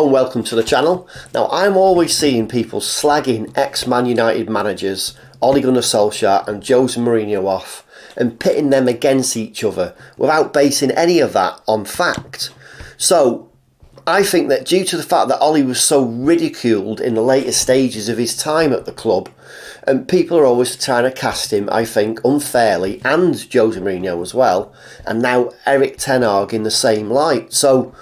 and welcome to the channel. Now, I'm always seeing people slagging ex-Man United managers Ole Gunnar Solskjaer and Jose Mourinho off and pitting them against each other without basing any of that on fact. So I think that due to the fact that Ole was so ridiculed in the later stages of his time at the club, and people are always trying to cast him, I think, unfairly, and Jose Mourinho as well, and now Erik ten Hag in the same light. So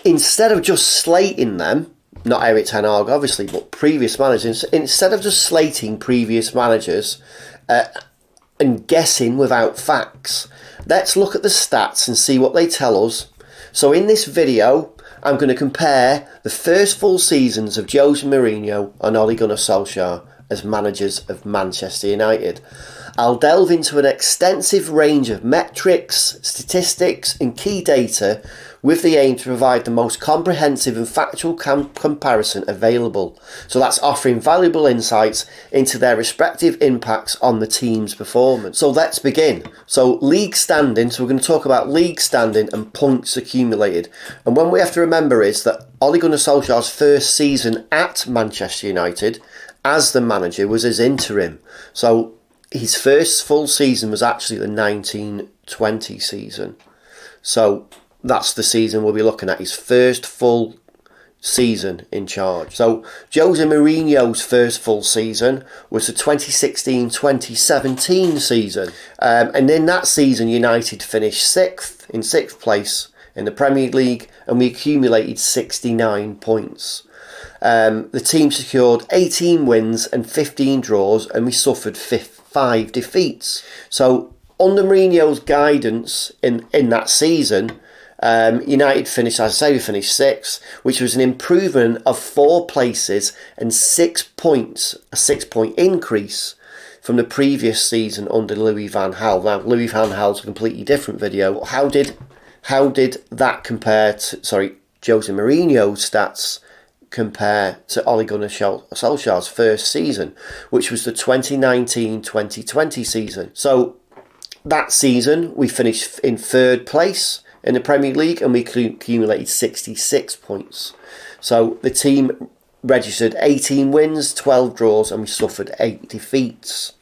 instead of just slating them, not Erik ten Hag obviously, but previous managers, instead of just slating previous managers and guessing without facts, let's look at the stats and see what they tell us. So in this video, I'm going to compare the first full seasons of Jose Mourinho and Ole Gunnar Solskjaer as managers of Manchester United. I'll delve into an extensive range of metrics, statistics and key data with the aim to provide the most comprehensive and factual comparison available. So that's offering valuable insights into their respective impacts on the team's performance. So let's begin. So league standing, so we're going to talk about league standing and points accumulated. And what we have to remember is that Ole Gunnar Solskjaer's first season at Manchester United as the manager was as interim. So his first full season was actually the 1920 season. So that's the season we'll be looking at, his first full season in charge. So Jose Mourinho's first full season was the 2016-2017 season. And in that season, United finished sixth place in the Premier League, and we accumulated 69 points. The team secured 18 wins and 15 draws, and we suffered 5 defeats. So under Mourinho's guidance in that season, United finished, as I say, we finished 6th, which was an improvement of 4 places and 6 points, a 6-point increase from the previous season under Louis van Gaal. Now, Louis van Gaal's a completely different video. How did that compare to, Jose Mourinho's stats compare to Ole Gunnar Solskjaer's first season, which was the 2019-2020 season? So that season, we finished in 3rd place in the Premier League, and we accumulated 66 points. So the team registered 18 wins, 12 draws, and we suffered 8 defeats.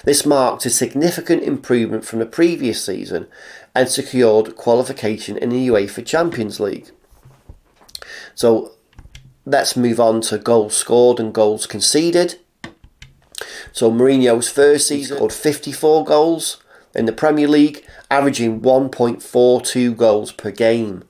This marked a significant improvement from the previous season and secured qualification in the UEFA Champions League. So let's move on to goals scored and goals conceded. So Mourinho's first season scored 54 goals in the Premier League, averaging 1.42 goals per game.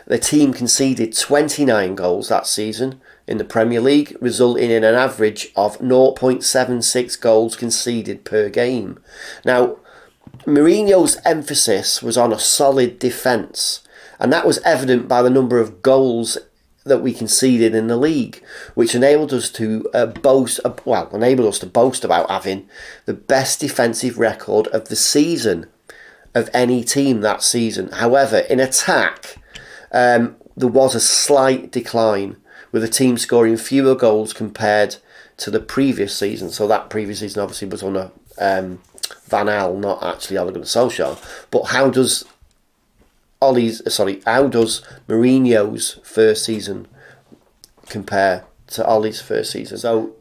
The team conceded 29 goals that season in the Premier League, resulting in an average of 0.76 goals conceded per game. Now, Mourinho's emphasis was on a solid defence, and that was evident by the number of goals that we conceded in the league, which enabled us to boast about having the best defensive record of the season of any team that season. However, in attack, there was a slight decline, with the team scoring fewer goals compared to the previous season. So that previous season obviously was under Van Gaal, not actually Ole Gunnar Solskjaer. But how does Mourinho's first season compare to Ole's first season? So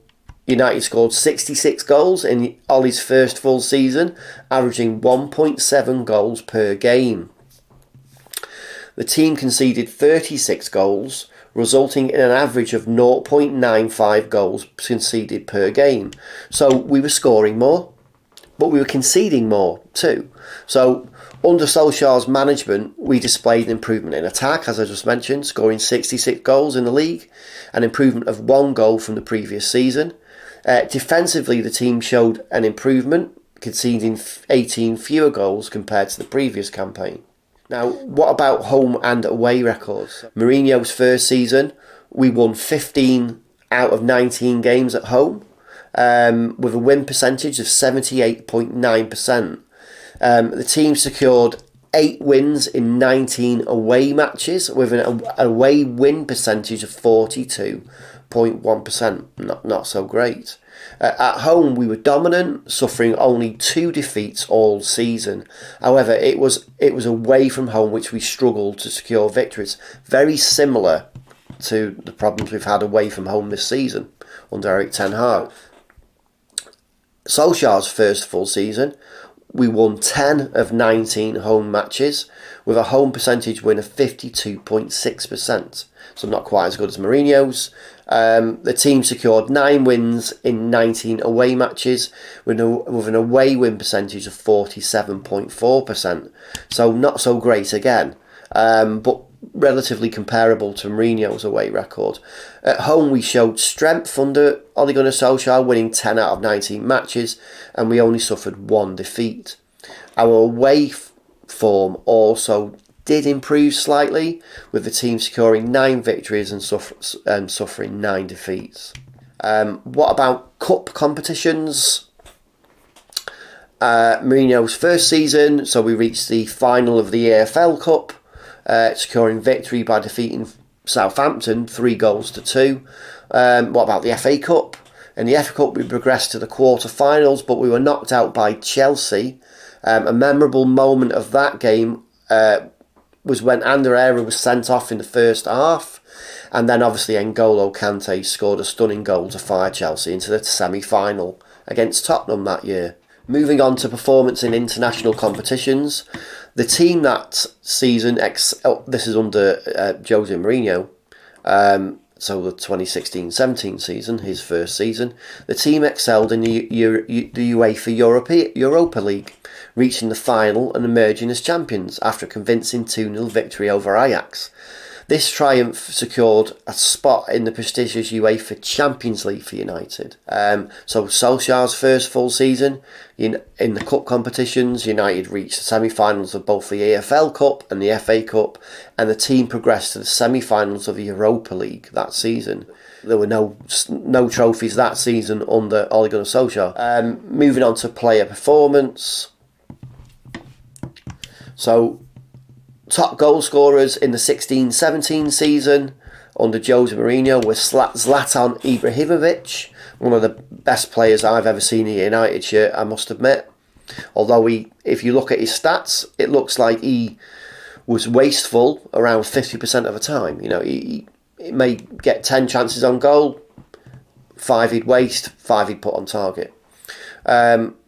United scored 66 goals in Ole's first full season, averaging 1.7 goals per game. The team conceded 36 goals, resulting in an average of 0.95 goals conceded per game. So we were scoring more, but we were conceding more too. So under Solskjaer's management, we displayed an improvement in attack, as I just mentioned, scoring 66 goals in the league, an improvement of 1 goal from the previous season. Defensively, the team showed an improvement, conceding 18 fewer goals compared to the previous campaign. Now, what about home and away records? Mourinho's first season, we won 15 out of 19 games at home, with a win percentage of 78.9%. The team secured 8 wins in 19 away matches, with an away win percentage of 42.1%. Not so great. At home, we were dominant, suffering only 2 defeats all season. However, it was away from home which we struggled to secure victories. Very similar to the problems we've had away from home this season under Erik ten Hag. Solskjaer's first full season, we won 10 of 19 home matches with a home percentage win of 52.6%. So not quite as good as Mourinho's. The team secured 9 wins in 19 away matches with an away win percentage of 47.4%. So not so great again, but relatively comparable to Mourinho's away record. At home, we showed strength under Ole Gunnar Solskjaer, winning 10 out of 19 matches, and we only suffered 1 defeat. Our away form also did improve slightly, with the team securing 9 victories and suffering 9 defeats. What about cup competitions? Mourinho's first season, so we reached the final of the EFL Cup, securing victory by defeating Southampton 3-2. What about the FA Cup? In the FA Cup, we progressed to the quarter-finals, but we were knocked out by Chelsea. A memorable moment of that game was when Ander Herrera was sent off in the first half, and then obviously N'Golo Kante scored a stunning goal to fire Chelsea into the semi-final against Tottenham that year. Moving on to performance in international competitions, the team that season, this is under Jose Mourinho, so the 2016-17 season, his first season, the team excelled in the UEFA Europa League, reaching the final and emerging as champions after a convincing 2-0 victory over Ajax. This triumph secured a spot in the prestigious UEFA Champions League for United. So Solskjaer's first full season in the cup competitions, United reached the semi-finals of both the EFL Cup and the FA Cup, and the team progressed to the semi-finals of the Europa League that season. There were no trophies that season under Ole Gunnar Solskjaer. Moving on to player performance. So, top goal scorers in the 16-17 season under Jose Mourinho were Zlatan Ibrahimovic, one of the best players I've ever seen in a United shirt, I must admit. Although if you look at his stats, it looks like he was wasteful around 50% of the time. You know, he may get 10 chances on goal, 5 he'd waste, 5 he'd put on target.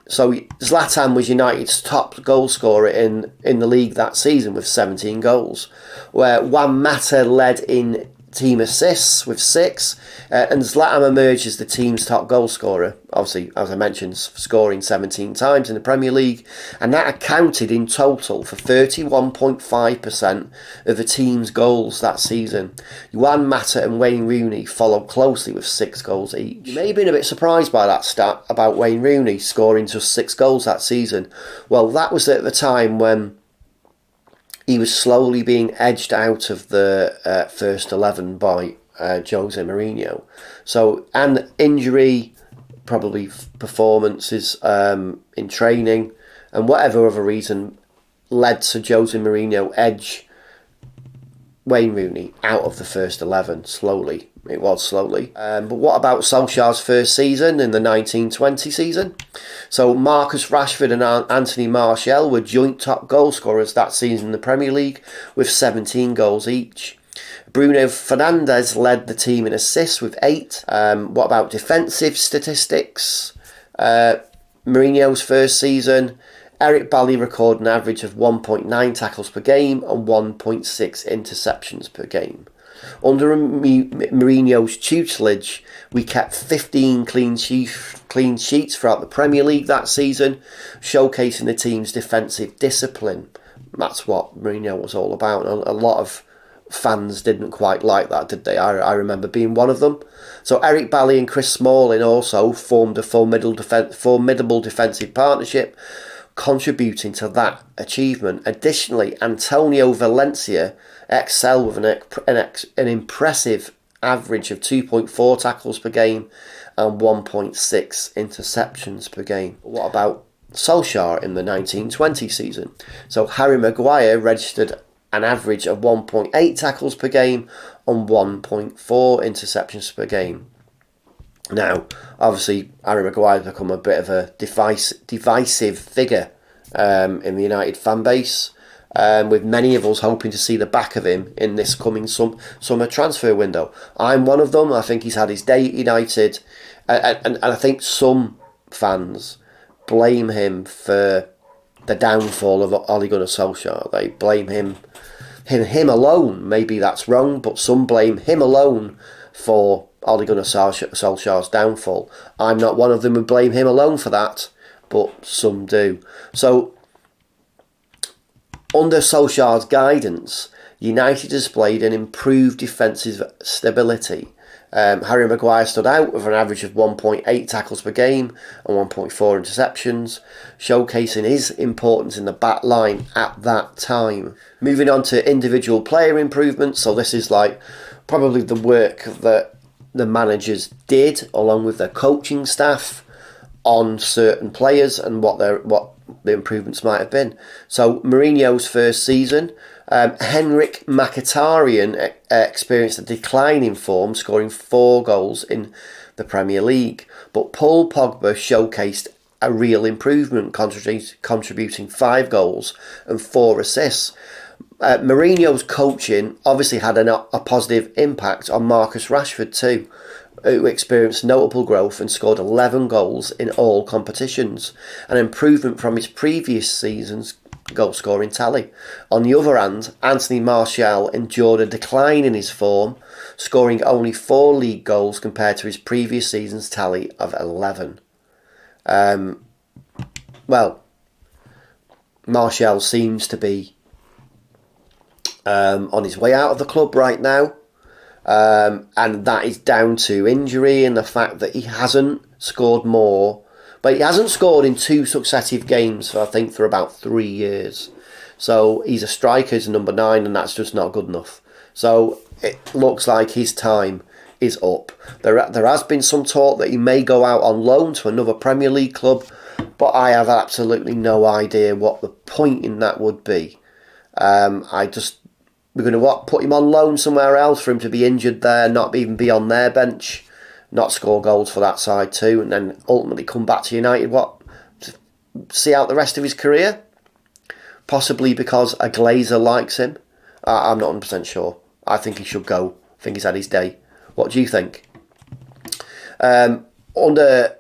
So Zlatan was United's top goal scorer in the league that season with 17 goals, where Juan Mata led in team assists with 6, and Zlatan emerged as the team's top goal scorer, obviously, as I mentioned, scoring 17 times in the Premier League, and that accounted in total for 31.5% of the team's goals that season. Juan Mata and Wayne Rooney followed closely with 6 goals each. You may have been a bit surprised by that stat about Wayne Rooney scoring just 6 goals that season. Well, that was at the time when he was slowly being edged out of the first 11 by Jose Mourinho. So, and injury, probably performances in training, and whatever other reason led to Jose Mourinho edge Wayne Rooney out of the first 11 slowly. It was slowly. But what about Solskjaer's first season in the 1920 season? So Marcus Rashford and Anthony Martial were joint top goal scorers that season in the Premier League with 17 goals each. Bruno Fernandes led the team in assists with 8. What about defensive statistics? Mourinho's first season, Eric Bailly recorded an average of 1.9 tackles per game and 1.6 interceptions per game. Under Mourinho's tutelage, we kept 15 clean sheets throughout the Premier League that season, showcasing the team's defensive discipline. That's what Mourinho was all about. A lot of fans didn't quite like that, did they? I remember being one of them. So Eric Bailly and Chris Smalling also formed a formidable defensive partnership, contributing to that achievement. Additionally, Antonio Valencia excelled with an impressive average of 2.4 tackles per game and 1.6 interceptions per game. What about Solskjaer in the 1920 season? So Harry Maguire registered an average of 1.8 tackles per game and 1.4 interceptions per game. Now, obviously, Harry Maguire has become a bit of a divisive figure in the United fan base. with many of us hoping to see the back of him in this coming summer transfer window. I'm one of them. I think he's had his day at United, and I think some fans blame him for the downfall of Ole Gunnar Solskjaer. They blame him alone. Maybe that's wrong, but some blame him alone for Ole Gunnar Solskjaer's downfall. I'm not one of them who blame him alone for that, but some do. So, under Solskjaer's guidance, United displayed an improved defensive stability. Harry Maguire stood out with an average of 1.8 tackles per game and 1.4 interceptions, showcasing his importance in the back line at that time. Moving on to individual player improvements, so this is like probably the work that the managers did along with their coaching staff on certain players and what the improvements might have been. So Mourinho's first season, Henrik Mkhitaryan experienced a decline in form, scoring 4 goals in the Premier League. But Paul Pogba showcased a real improvement, contributing 5 goals and 4 assists. Mourinho's coaching obviously had a positive impact on Marcus Rashford too, who experienced notable growth and scored 11 goals in all competitions, an improvement from his previous season's goal-scoring tally. On the other hand, Anthony Martial endured a decline in his form, scoring only 4 league goals compared to his previous season's tally of 11. Martial seems to be on his way out of the club right now. And that is down to injury and the fact that he hasn't scored more. But he hasn't scored in 2 successive games, I think, for about 3 years. So he's a striker, he's a number 9, and that's just not good enough. So it looks like his time is up. There has been some talk that he may go out on loan to another Premier League club, but I have absolutely no idea what the point in that would be. We're going to put him on loan somewhere else for him to be injured there, not even be on their bench, not score goals for that side too, and then ultimately come back to United, to see out the rest of his career? Possibly because a Glazer likes him. I'm not 100% sure. I think he should go. I think he's had his day. What do you think? Under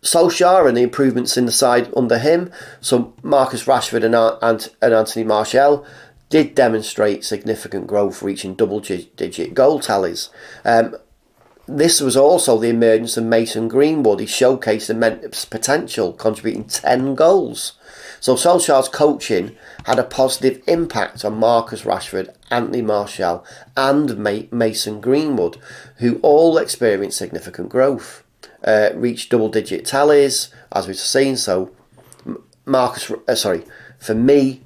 Solskjaer and the improvements in the side under him, so Marcus Rashford and Anthony Martial did demonstrate significant growth, reaching double-digit goal tallies. This was also the emergence of Mason Greenwood. He showcased immense potential, contributing 10 goals. So Solskjaer's coaching had a positive impact on Marcus Rashford, Anthony Martial and Mason Greenwood, who all experienced significant growth. Reached double-digit tallies, as we've seen. So for me,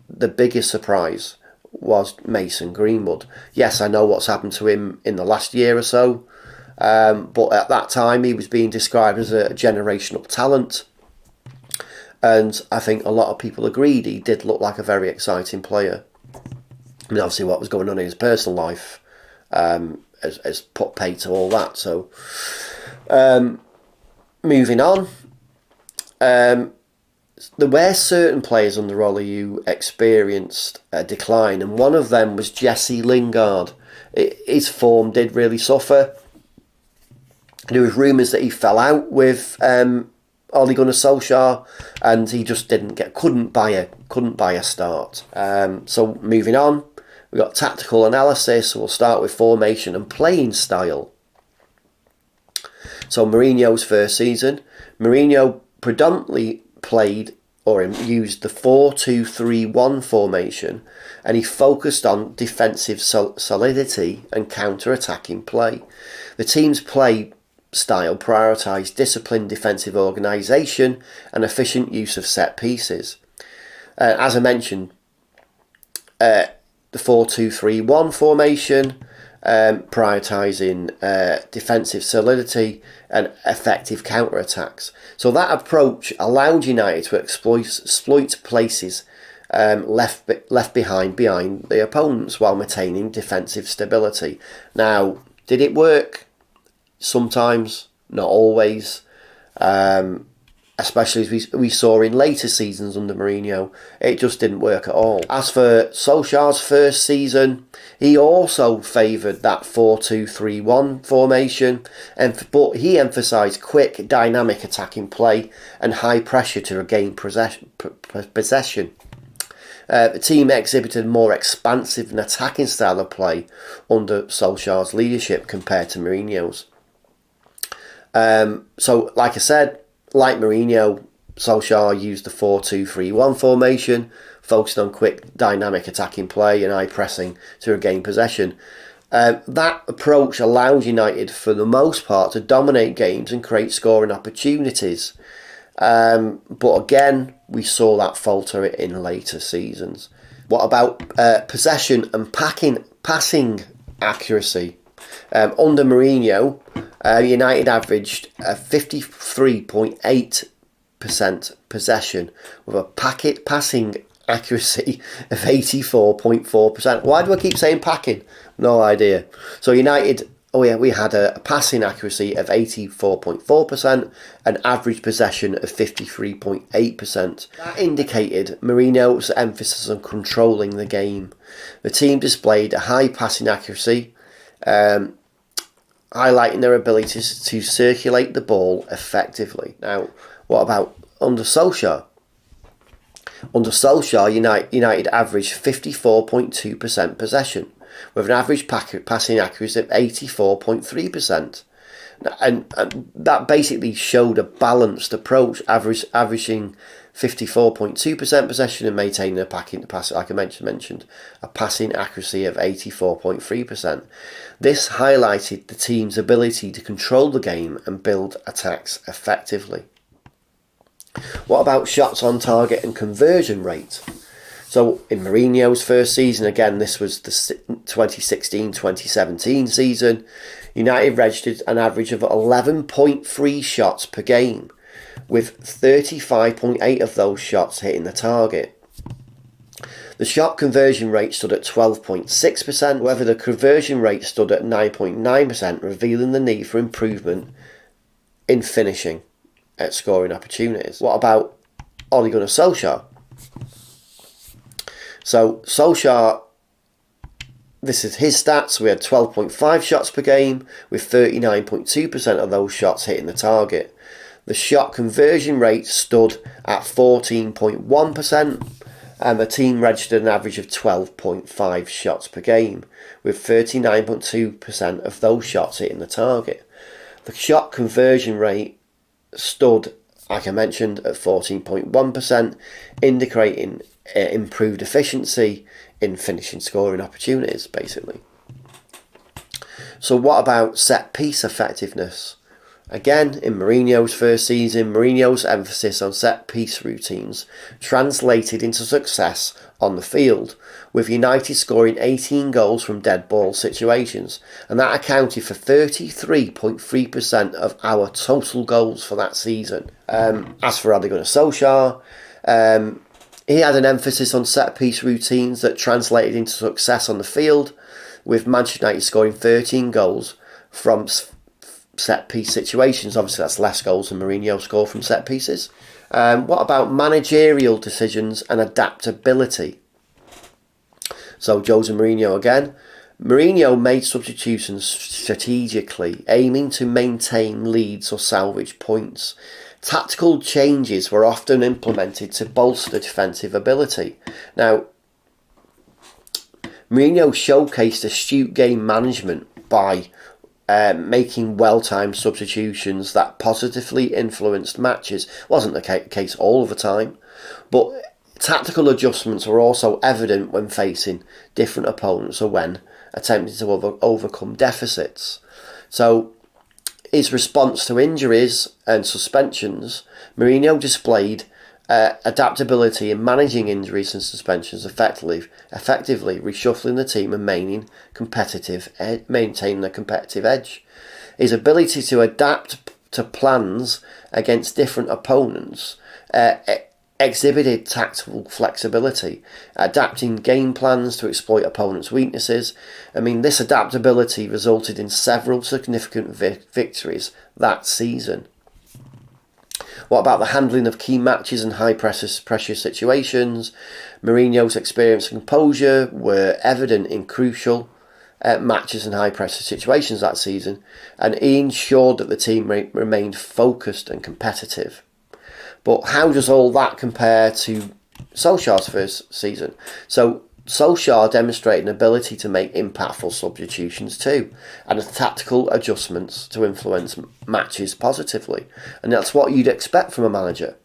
the biggest surprise was Mason Greenwood. Yes, I know what's happened to him in the last year or so, but at that time he was being described as a generational talent, and I think a lot of people agreed he did look like a very exciting player. I mean, obviously what was going on in his personal life has put pay to all that. So moving on, there were certain players under Ole who experienced a decline, and one of them was Jesse Lingard. His form did really suffer. There was rumours that he fell out with Ole Gunnar Solskjaer, and he just couldn't buy a start. So moving on, we've got tactical analysis. We'll start with formation and playing style. So Mourinho's first season, Mourinho predominantly played or used the 4-2-3-1 formation, and he focused on defensive solidity and counter-attacking play. The team's play style prioritised disciplined defensive organisation and efficient use of set pieces. As I mentioned, the 4-2-3-1 formation, prioritising defensive solidity and effective counter-attacks. So that approach allowed United to exploit places left behind the opponents while maintaining defensive stability. Now, did it work? Sometimes, not always. especially as we saw in later seasons under Mourinho. It just didn't work at all. As for Solskjaer's first season, he also favoured that 4-2-3-1 formation, but he emphasised quick, dynamic attacking play and high pressure to regain possession. The team exhibited a more expansive and attacking style of play under Solskjaer's leadership compared to Mourinho's. So, like I said, like Mourinho, Solskjaer used the 4-2-3-1 formation, focused on quick, dynamic attacking play and high pressing to regain possession. That approach allowed United, for the most part, to dominate games and create scoring opportunities. But again, we saw that falter in later seasons. What about possession and passing accuracy? Under Mourinho, United averaged 53.8% possession with a passing accuracy of 84.4%. Why do I keep saying packing? No idea. So United, we had a passing accuracy of 84.4% and average possession of 53.8%. That indicated Mourinho's emphasis on controlling the game. The team displayed a high passing accuracy, highlighting their abilities to circulate the ball effectively. Now, what about under Solskjaer? Under Solskjaer, United averaged 54.2% possession, with an average passing accuracy of 84.3%. And that basically showed a balanced approach, averaging 54.2% possession and maintaining like I mentioned, a passing accuracy of 84.3%. This highlighted the team's ability to control the game and build attacks effectively. What about shots on target and conversion rate? So in Mourinho's first season, again, this was the 2016-2017 season, United registered an average of 11.3 shots per game, with 35.8 of those shots hitting the target. The shot conversion rate stood at 12.6%, however the conversion rate stood at 9.9%, revealing the need for improvement in finishing at scoring opportunities. What about Ole Gunnar Solskjaer? So Solskjaer, this is his stats. We had 12.5 shots per game, with 39.2% of those shots hitting the target. The shot conversion rate stood at 14.1%, and the team registered an average of 12.5 shots per game, with 39.2% of those shots hitting the target. The shot conversion rate stood, like I mentioned, at 14.1%, indicating improved efficiency in finishing scoring opportunities, basically. So what about set-piece effectiveness? Again, in Mourinho's first season, Mourinho's emphasis on set-piece routines translated into success on the field, with United scoring 18 goals from dead ball situations, and that accounted for 33.3% of our total goals for that season. As for Ole Gunnar Solskjaer, he had an emphasis on set-piece routines that translated into success on the field, with Manchester United scoring 13 goals from set-piece situations. Obviously, that's less goals than Mourinho scored from set-pieces. What about managerial decisions and adaptability? So, Jose Mourinho again. Mourinho made substitutions strategically, aiming to maintain leads or salvage points. Tactical changes were often implemented to bolster defensive ability. Now, Mourinho showcased astute game management by making well-timed substitutions that positively influenced matches. Wasn't the case all of the time, but tactical adjustments were also evident when facing different opponents or when attempting to overcome deficits. So, his response to injuries and suspensions, Mourinho displayed adaptability in managing injuries and suspensions effectively reshuffling the team and maintaining a competitive edge. His ability to adapt to plans against different opponents exhibited tactical flexibility, adapting game plans to exploit opponents' weaknesses. I mean, this adaptability resulted in several significant victories that season. What about the handling of key matches and high pressure situations? Mourinho's experience and composure were evident in crucial matches and high pressure situations that season, and he ensured that the team remained focused and competitive. But how does all that compare to Solskjaer's first season? So Solskjaer demonstrated an ability to make impactful substitutions too, and tactical adjustments to influence matches positively. And that's what you'd expect from a manager.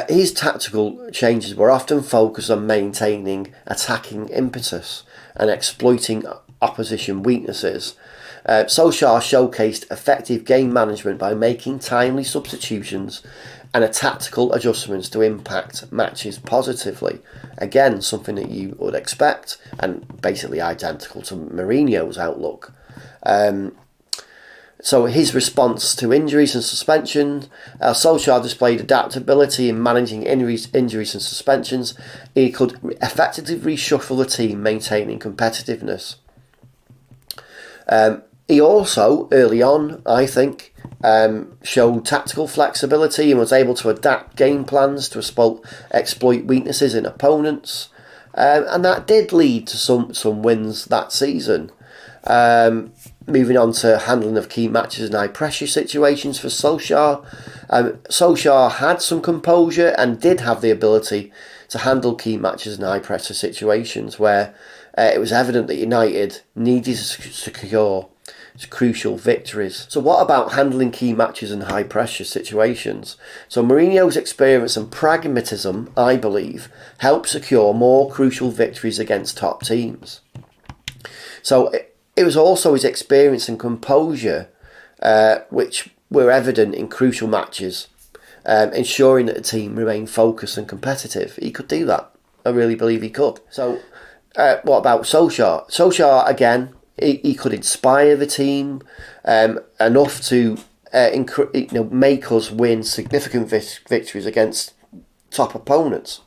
His tactical changes were often focused on maintaining attacking impetus and exploiting opposition weaknesses. Solskjaer showcased effective game management by making timely substitutions and tactical adjustments to impact matches positively. Again, something that you would expect, and basically identical to Mourinho's outlook. So his response to injuries and suspensions, Solskjaer displayed adaptability in managing injuries and suspensions. He could effectively reshuffle the team, maintaining competitiveness. He also, early on, I think, showed tactical flexibility and was able to adapt game plans to exploit weaknesses in opponents. And that did lead to some wins that season. Moving on to handling of key matches and high pressure situations for Solskjaer. Solskjaer had some composure and did have the ability to handle key matches and high pressure situations where it was evident that United needed to secure crucial victories. So what about handling key matches and high pressure situations? So Mourinho's experience and pragmatism, I believe, helped secure more crucial victories against top teams. So it was also his experience and composure which were evident in crucial matches, ensuring that the team remained focused and competitive. He could do that. I really believe he could. So what about Solskjaer? Solskjaer, again, he could inspire the team enough to make us win significant victories against top opponents.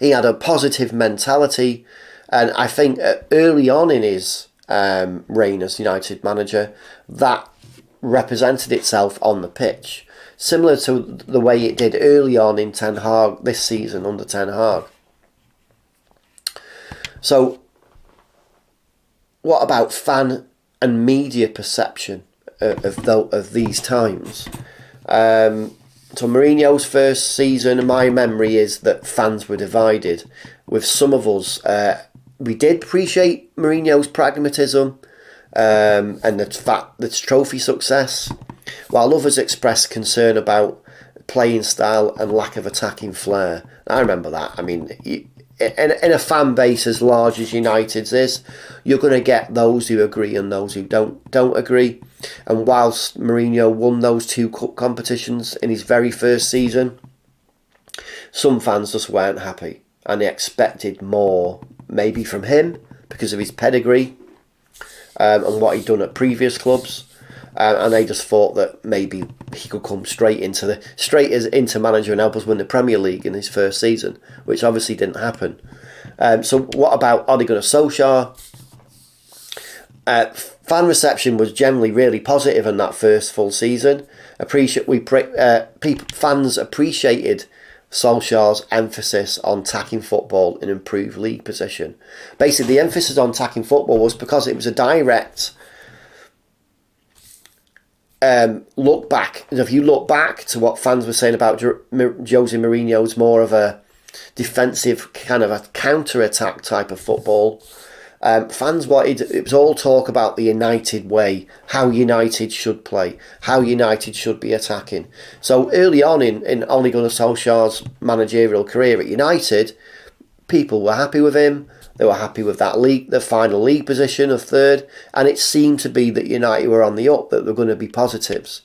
He had a positive mentality, and I think early on in his reign as United manager, that represented itself on the pitch, similar to the way it did early on in Ten Hag this season under Ten Hag. So what about fan and media perception of these times? So Mourinho's first season, my memory is that fans were divided. With some of us, we did appreciate Mourinho's pragmatism and the trophy success, while others expressed concern about playing style and lack of attacking flair. I remember that. I mean, in a fan base as large as United's is, you're going to get those who agree and those who don't agree. And whilst Mourinho won those two cup competitions in his very first season, some fans just weren't happy and they expected more, maybe from him because of his pedigree and what he'd done at previous clubs. And they just thought that maybe he could come straight into manager and help us win the Premier League in his first season, which obviously didn't happen. So what about Ole Gunnar Solskjaer? Fan reception was generally really positive in that first full season. Fans appreciated Solskjaer's emphasis on attacking football and improved league position. Basically, the emphasis on attacking football was because it was a direct look back. If you look back to what fans were saying about Jose Mourinho's more of a defensive kind of a counter-attack type of football, fans wanted, it was all talk about the United way, how United should play, how United should be attacking. So early on in Ole Gunnar Solskjaer's managerial career at United, people were happy with him. They were happy with that league, the final league position of third, and it seemed to be that United were on the up, that there were going to be positives.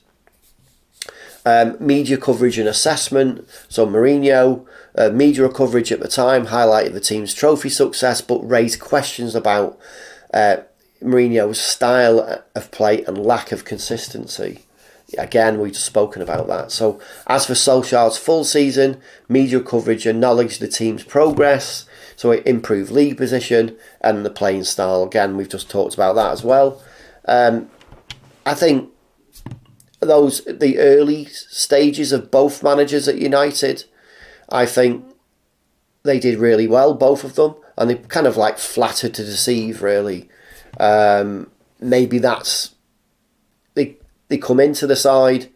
Media coverage and assessment. So Mourinho, media coverage at the time highlighted the team's trophy success, but raised questions about Mourinho's style of play and lack of consistency. Again, we've spoken about that. So as for Solskjaer's full season, media coverage acknowledged the team's progress. So it improved league position and the playing style. Again, we've just talked about that as well. I think the early stages of both managers at United, I think they did really well, both of them, and they kind of like flattered to deceive, really. Maybe that's they come into the side,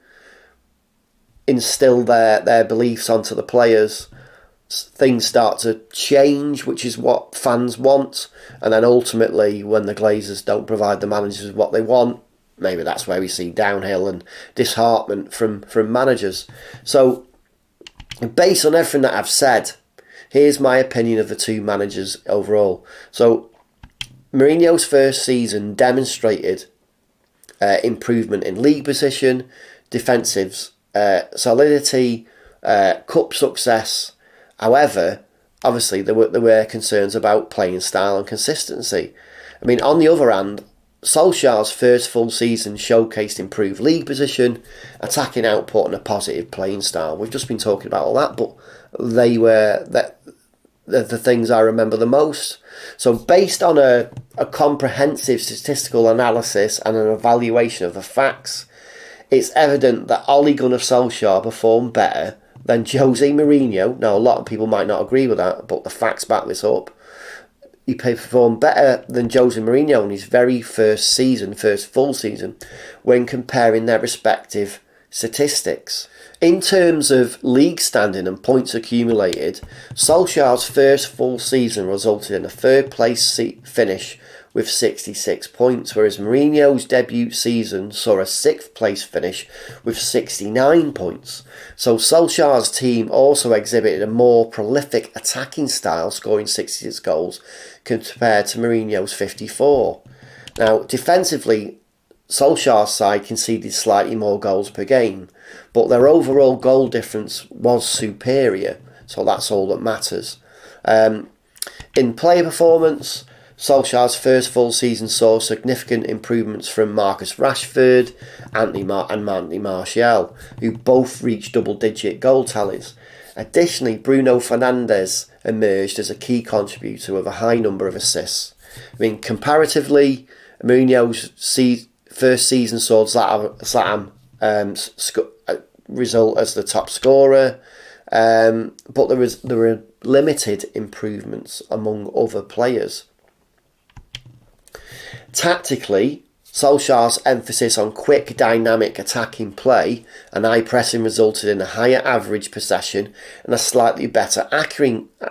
instill their beliefs onto the players. Things start to change, which is what fans want, and then ultimately, when the Glazers don't provide the managers with what they want, maybe that's where we see downhill and disheartenment from managers. So, based on everything that I've said, here's my opinion of the two managers overall. So, Mourinho's first season demonstrated improvement in league position, defensive solidity, cup success. However, obviously there were concerns about playing style and consistency. I mean, on the other hand, Solskjaer's first full season showcased improved league position, attacking output and a positive playing style. We've just been talking about all that, but they were the things I remember the most. So based on a comprehensive statistical analysis and an evaluation of the facts, it's evident that Ole Gunnar Solskjaer performed better than Jose Mourinho. Now, a lot of people might not agree with that, but the facts back this up. He performed better than Jose Mourinho in his very first full season, when comparing their respective statistics. In terms of league standing and points accumulated, Solskjaer's first full season resulted in a third place finish with 66 points, whereas Mourinho's debut season saw a 6th place finish with 69 points. So Solskjaer's team also exhibited a more prolific attacking style, scoring 66 goals compared to Mourinho's 54. Now, defensively, Solskjaer's side conceded slightly more goals per game, but their overall goal difference was superior, so that's all that matters. In player performance, Solskjaer's first full season saw significant improvements from Marcus Rashford and Anthony Martial, who both reached double-digit goal tallies. Additionally, Bruno Fernandes emerged as a key contributor with a high number of assists. I mean, comparatively, Mourinho's first season saw Zlatan result as the top scorer, but there were limited improvements among other players. Tactically, Solskjaer's emphasis on quick, dynamic attacking play and high pressing resulted in a higher average possession and a slightly better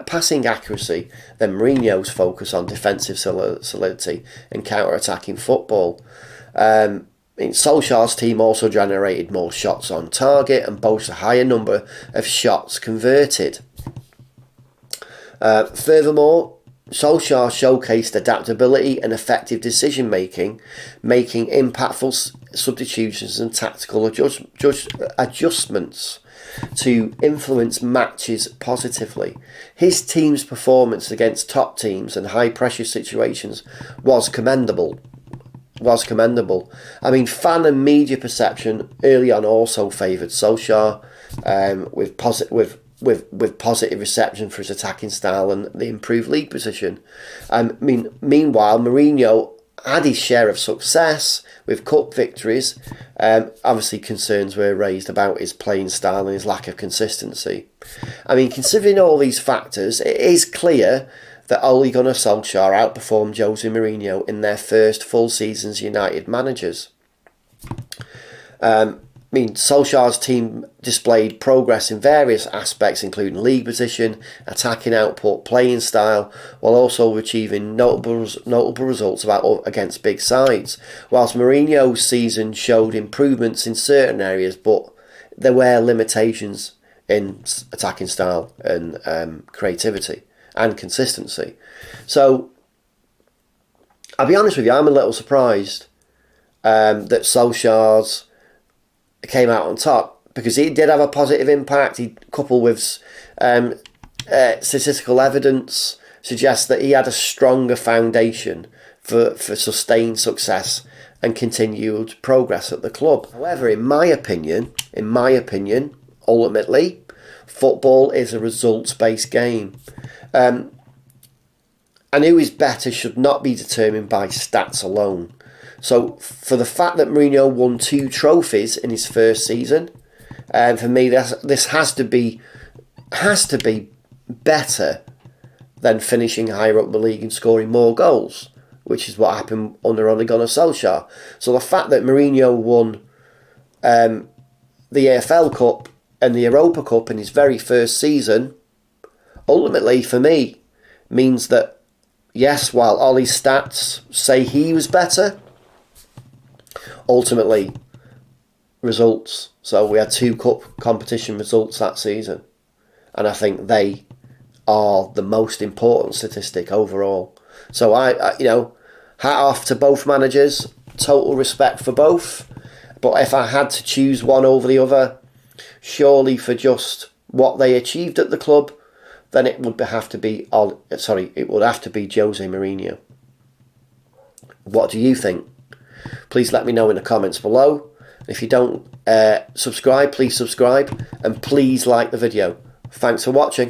passing accuracy than Mourinho's focus on defensive solidity and counter-attacking football. Solskjaer's team also generated more shots on target and boasts a higher number of shots converted. Furthermore, Solskjaer showcased adaptability and effective decision-making, making impactful substitutions and tactical adjustments to influence matches positively. His team's performance against top teams and high-pressure situations was commendable. I mean, fan and media perception early on also favoured Solskjaer, with positive reception for his attacking style and the improved league position. Meanwhile, Mourinho had his share of success with cup victories. Obviously, concerns were raised about his playing style and his lack of consistency. I mean, considering all these factors, it is clear that Ole Gunnar Solskjaer outperformed Jose Mourinho in their first full seasons United managers. Solskjaer's team displayed progress in various aspects, including league position, attacking output, playing style, while also achieving notable results against big sides. Whilst Mourinho's season showed improvements in certain areas, but there were limitations in attacking style and creativity and consistency. So, I'll be honest with you, I'm a little surprised that Solskjaer's came out on top, because he did have a positive impact. He, coupled with statistical evidence, suggests that he had a stronger foundation for sustained success and continued progress at the club. However, in my opinion, ultimately, football is a results-based game. And who is better should not be determined by stats alone. So for the fact that Mourinho won 2 trophies in his first season, for me, this has to be better than finishing higher up the league and scoring more goals, which is what happened under Ole Gunnar Solskjaer. So the fact that Mourinho won the AFL Cup and the Europa Cup in his very first season, ultimately for me, means that, yes, while Ole's stats say he was better, ultimately, results. So we had 2 cup competition results that season. And I think they are the most important statistic overall. So I hat off to both managers, total respect for both. But if I had to choose one over the other, surely for just what they achieved at the club, then it would have to be Jose Mourinho. What do you think? Please let me know in the comments below. If you don't subscribe, please subscribe, and please like the video. Thanks for watching.